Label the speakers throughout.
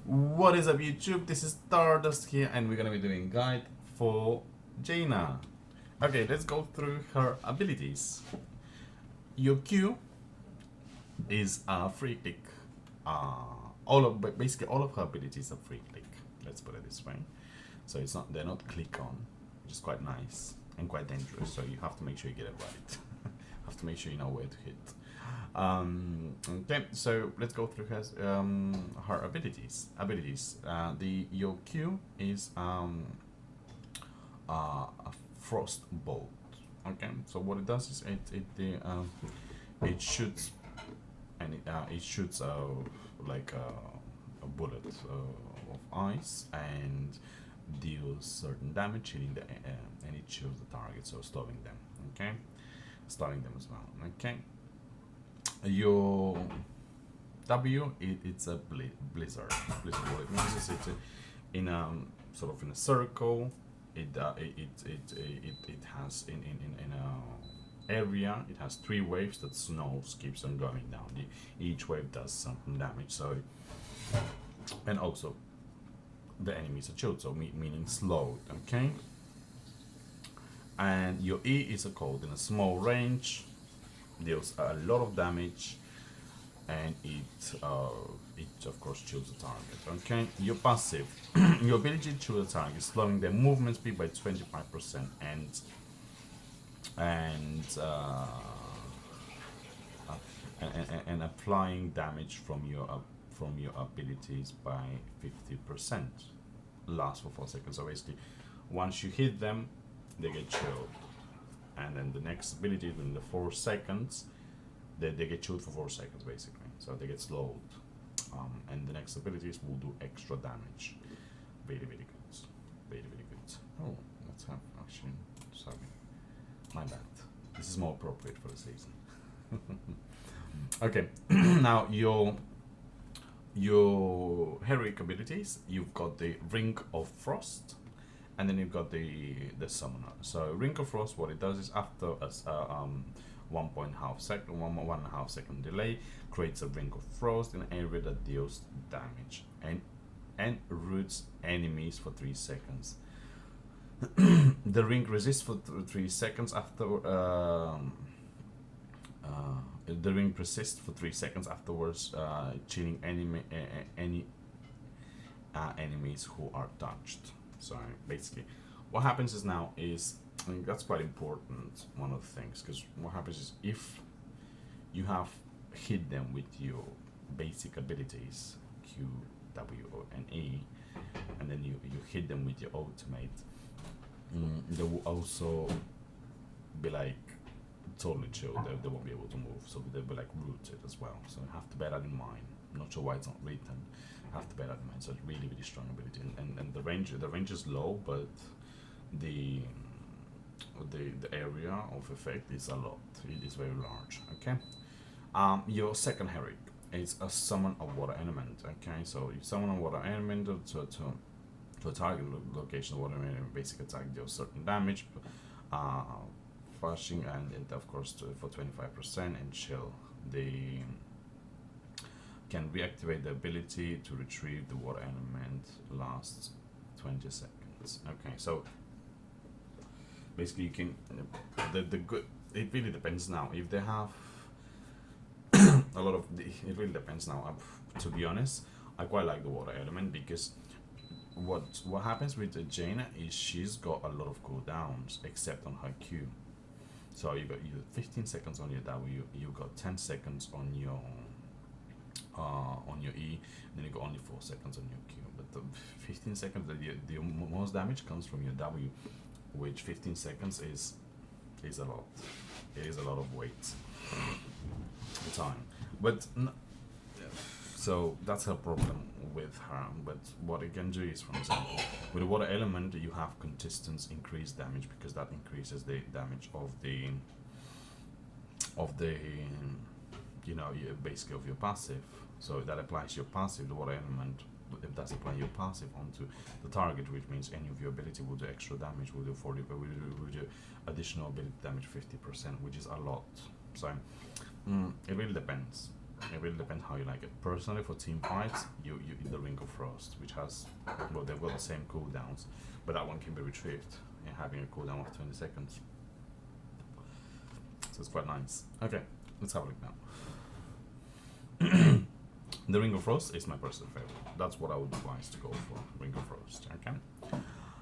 Speaker 1: What is up, YouTube? This is Stardust here, and we're gonna be doing guide for Jaina. Okay, let's go through her abilities. Your Q is a free click. Basically all of her abilities are free click. Let's put it this way. So they're not click on, which is quite nice and quite dangerous. So you have to make sure you get it right. Have to make sure you know where to hit. Okay, so let's go through her abilities. Your Q is a frost bolt. Okay, so what it does is it shoots and it shoots like a bullet of ice and deals certain damage, hitting and it kills the target, so stopping them. Okay, starting them as well. Okay. Your W, it's a blizzard. What it means is it's in a sort of in a circle. It has in a area. It has 3 waves that snows keeps on going down. Each wave does something damage. So and also the enemies are chilled, so meaning slowed. Okay. And your E is a cold in a small range, deals a lot of damage, and it of course chills the target. Okay, your passive, your ability to chill the target, slowing their movement speed by 25%, and uh, and applying damage from your abilities by 50%. Lasts for 4 seconds. So basically, once you hit them, they get chilled, and then the next ability within the 4 seconds, they get chilled for 4 seconds basically. So they get slowed, and the next abilities will do extra damage. Very good, very good. Oh, let's have actually. Sorry, my bad. This is more appropriate for the season. Okay, now your heroic abilities. You've got the Ring of Frost, and then you've got the summoner. So Ring of Frost, what it does is after a 1.5 second delay, creates a ring of frost in an area that deals damage and roots enemies for 3 seconds. The ring resists for 3 seconds after. The ring persists for 3 seconds afterwards, chilling any enemies who are touched. So basically, what happens is now is, and that's quite important, one of the things, because what happens is if you have hit them with your basic abilities, Q, W, and E, and then you hit them with your ultimate, they will also be like totally chill. They won't be able to move, so they'll be like rooted as well. So you have to bear that in mind. I'm not sure why it's not written. Have to bear that in mind. So it's really strong ability, and the range is low, but the area of effect is a lot. It is very large. Okay. Your second heroic is a summon a water element. Okay, so you summon a water element to a target location. Water element basic attack deals certain damage, flashing, and of course for 25%, and chill. They can reactivate the ability to retrieve the water element. Lasts 20 seconds. Okay, so basically you can the good. It really depends now if they have a lot of. It really depends now. To be honest, I quite like the water element because what happens with Jaina is she's got a lot of cooldowns except on her Q. So you got 15 seconds on your W, you got 10 seconds on your E, then you got only 4 seconds on your Q. But the 15 seconds, the most damage comes from your W, which 15 seconds is a lot. It is a lot of weight, time. But so that's her problem with her. But what it can do is, for example, with the water element, you have contestants increase damage because that increases the damage of the basically of your passive. So that applies your passive, the water element. If that's applying your passive onto the target, which means any of your ability will do extra damage, will do 40, but will do additional ability damage 50%, which is a lot. So it really depends. It really depends how you like it. Personally, for team fights, you eat the Ring of Frost, which has, well, they've got the same cooldowns, but that one can be retrieved, having a cooldown of 20 seconds. So it's quite nice. Okay, let's have a look now. The Ring of Frost is my personal favorite. That's what I would advise to go for, Ring of Frost. Okay.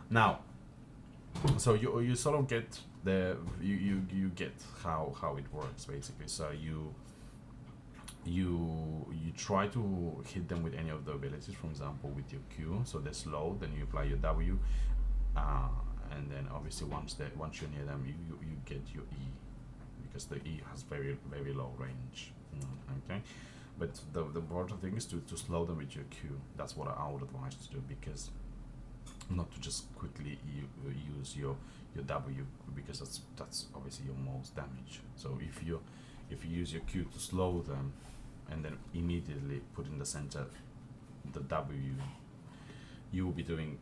Speaker 1: Now, so you sort of get you get how it works basically. So you try to hit them with any of the abilities. For example, with your Q, so they're slow. Then you apply your W, and then obviously once you're near them, you get your E, because the E has very low range. Okay. But the important thing is to slow them with your Q. That's what I would advise to do, because not to just quickly use your W, because that's obviously your most damage. So if you use your Q to slow them, and then immediately put in the center the W, you will be doing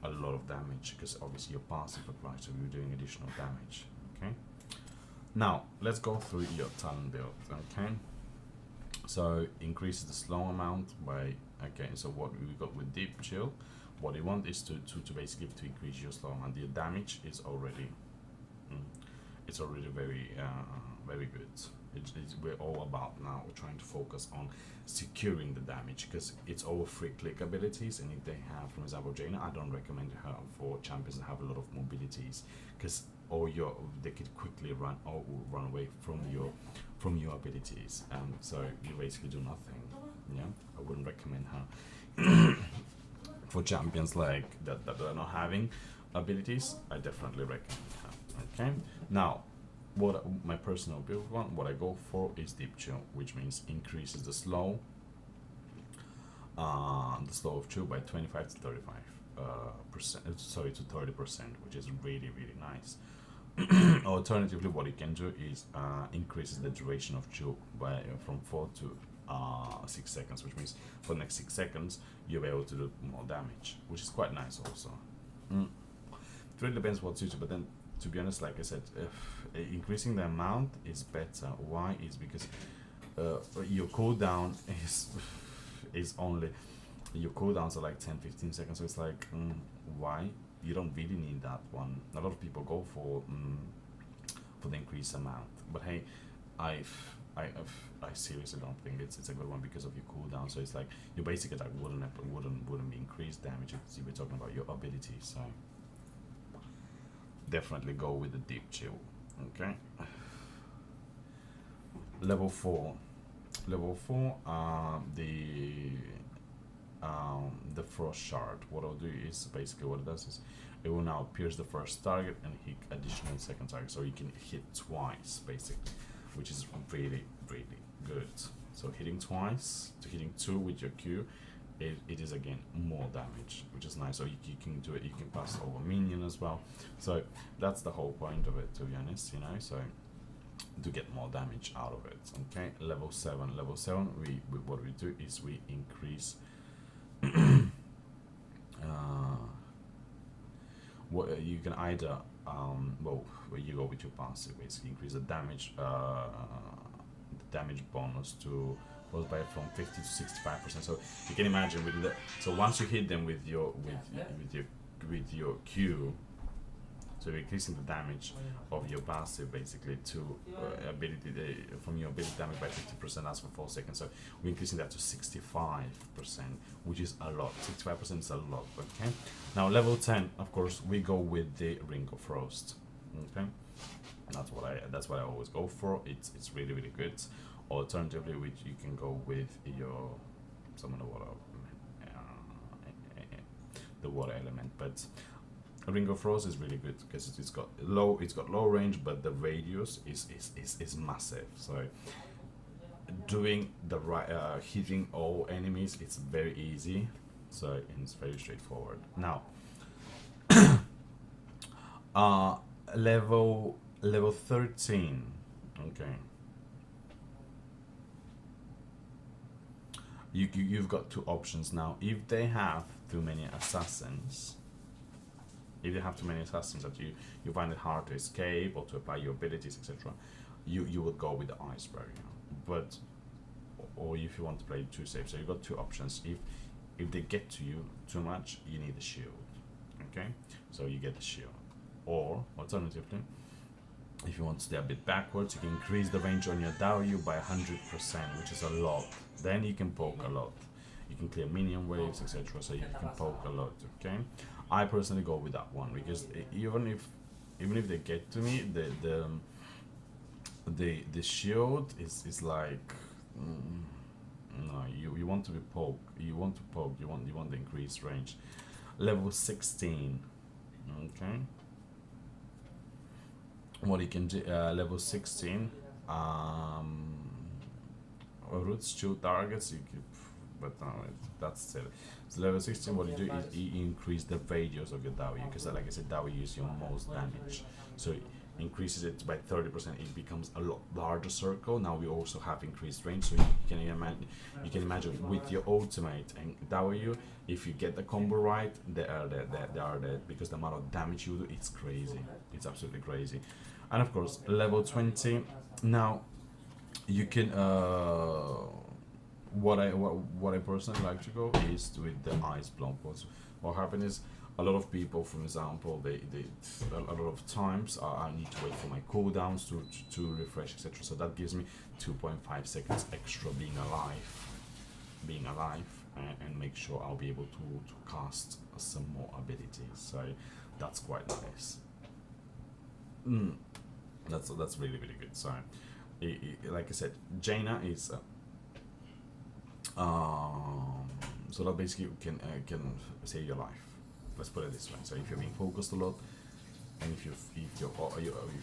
Speaker 1: a lot of damage, because obviously your passive applies, so you're doing additional damage. Okay. Now let's go through your talent build. Okay. So increases the slow amount by, okay, so what we got with Deep Chill, what you want is to basically to increase your slow amount. The damage is already it's already very very good. We're all about now trying to focus on securing the damage, because it's all free click abilities, and if they have, for example, Jaina, I don't recommend her for champions that have a lot of mobilities, because they could quickly run away from your abilities, so you basically do nothing. Yeah, I wouldn't recommend her. For champions like that are not having abilities, I definitely recommend her. Okay. Now, what my personal build one, what I go for is Deep Chill, which means increases the slow of chill by 25 to 35 percent. Sorry, to 30%, which is really nice. Alternatively, what you can do is increases the duration of chill by from 4 to 6 seconds, which means for the next 6 seconds you'll be able to do more damage, which is quite nice also. It really depends what suits you, but then, to be honest, like I said, increasing the amount is better. Why? Is because your cooldown is only, your cooldowns are like 10-15 seconds, so it's like, why? You don't really need that one. A lot of people go for the increased amount, but hey, I seriously don't think it's a good one because of your cooldown. So it's like your basic attack wouldn't be increased damage if we're talking about your ability. So definitely go with the Deep Chill. Okay. Level 4, the Frost Shard. What I'll do is basically what it does is it will now pierce the first target and hit additional second target, so you can hit twice basically, which is really good. So hitting twice to hitting 2 with your Q, it is again more damage, which is nice. So you can do it, you can pass over minion as well. So that's the whole point of it, to be honest, you know. So to get more damage out of it. Okay, level 7. We what we do is we increase what you can either well, you go with your passive, basically increase the damage bonus to goes by from 50 to 65%. So you can imagine with the, so once you hit them with your Q, so you're increasing the damage of your passive basically to ability from your ability damage by 50%. That's for 4 seconds. So we're increasing that to 65%, which is a lot. 65% is a lot. Okay. Now level 10, of course, we go with the Ring of Frost. Okay. That's what I always go for. It's really good. Alternatively, which you can go with your summon the water element, but Ring of Frost is really good because it's got low range, but the radius is massive. So doing the right hitting all enemies, it's very easy. So it's very straightforward. Now level 13. Okay. You've got 2 options now. If they have too many assassins, that you find it hard to escape or to apply your abilities, etc., you will go with the ice barrier. But or if you want to play too safe. So you got two options. If they get to you too much, you need a shield. Okay, so you get the shield. Or alternatively, if you want to stay a bit backwards, you can increase the range on your W by 100%, which is a lot. Then you can poke a lot. You can clear minion waves, etc. So you can poke a lot. Okay, I personally go with that one because even if they get to me, the shield is like no, you want to be poke. You want to poke. You want the increased range. Level 16. Okay. What you can do, level 16, roots 2 targets, you keep, but no, that's silly. So level 16, what you do is you increase the radius of your W, because like I said, W is your most damage. So it increases it by 30%, it becomes a lot larger circle. Now we also have increased range, so you can imagine with your ultimate and W, if you get the combo right, they are dead, because the amount of damage you do, it's crazy. It's absolutely crazy. And of course, level 20. Now, you can. What I personally like to go is with the ice block. What happens is a lot of people, for example, they a lot of times I need to wait for my cooldowns to refresh, etc. So that gives me 2.5 seconds extra being alive, and make sure I'll be able to cast some more abilities. So that's quite nice. That's really good. So, like I said, Jaina is so that basically can save your life. Let's put it this way. So if you're being focused a lot, and if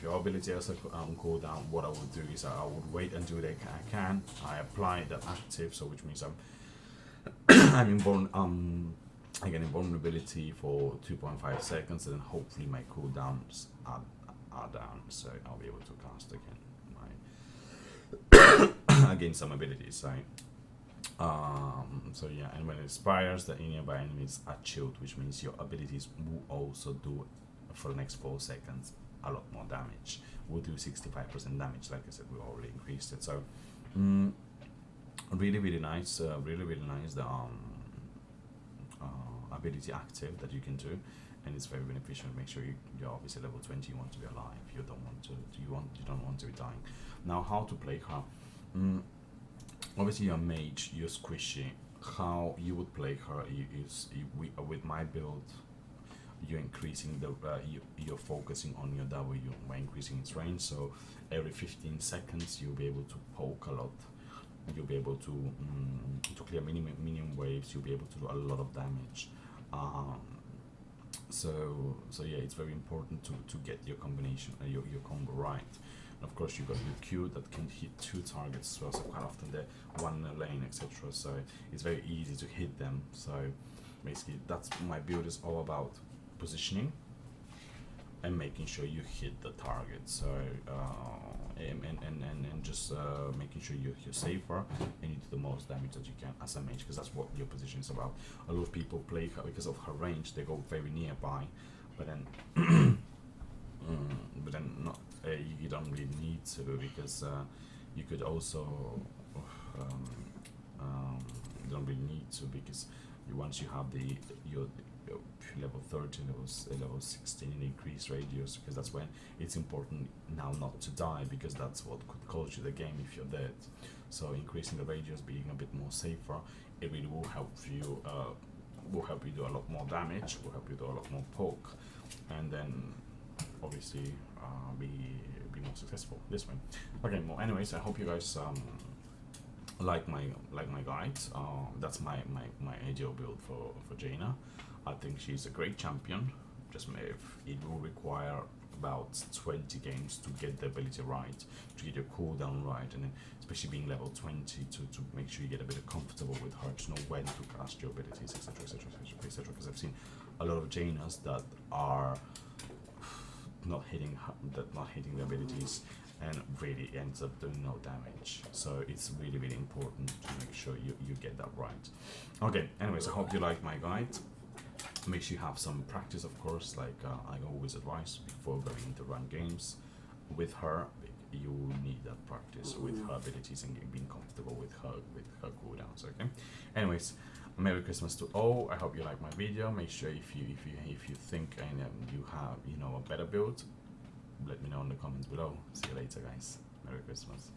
Speaker 1: your ability has a cooldown, what I would do is I would wait until I apply that active. So which means I get invulnerability for 2.5 seconds, and then hopefully my cooldowns are down, so I'll be able to cast again again some abilities. So yeah, and when it expires, the nearby enemies are chilled, which means your abilities will also do for the next 4 seconds a lot more damage. We'll do 65% damage, like I said, we already increased it. So really nice, really nice. The ability active that you can do, and it's very beneficial. Make sure you're obviously level 20. You want to be alive. You don't want to be dying. Now, how to play her? Obviously, you're a mage. You're squishy. How you would play her is with my build. You're increasing you're focusing on your W by increasing its range. So every 15 seconds, you'll be able to poke a lot. You'll be able to clear minion waves. You'll be able to do a lot of damage. So yeah, it's very important to get your combination, your combo right. And of course, you got your Q that can hit 2 targets as well, so quite often they're one in a lane, etc. So it's very easy to hit them. So basically, that's my build is all about positioning and making sure you hit the target. So and just making sure you're safer and you do the most damage that you can as a mage, because that's what your position is about. A lot of people play her because of her range. They go very nearby, but then not. You don't really need to, because you could also you don't really need to, because once you have your level 13, level 16 in increased radius, because that's when it's important now not to die, because that's what could cost you the game if you're dead. So increasing the radius, being a bit more safer, it really will help you do a lot more damage, will help you do a lot more poke, and then obviously be more successful this way. Okay, well, anyways, I hope you guys like my guide. That's my ideal build for Jaina. I think she's a great champion. Just it will require about 20 games to get the ability right, to get your cooldown right, and then especially being level 20 to make sure you get a bit comfortable with her, to know when to cast your abilities, etc. Because I've seen a lot of Jainas that are not hitting the abilities, and really ends up doing no damage. So it's really important to make sure you get that right. Okay, anyways, I hope you like my guide. Make sure you have some practice, of course, like I always advise before going into run games with her. you need that practice with her abilities and being comfortable with her cooldowns. Okay. Anyways, Merry Christmas to all. I hope you like my video. Make sure if you think and you have a better build, let me know in the comments below. See you later, guys. Merry Christmas.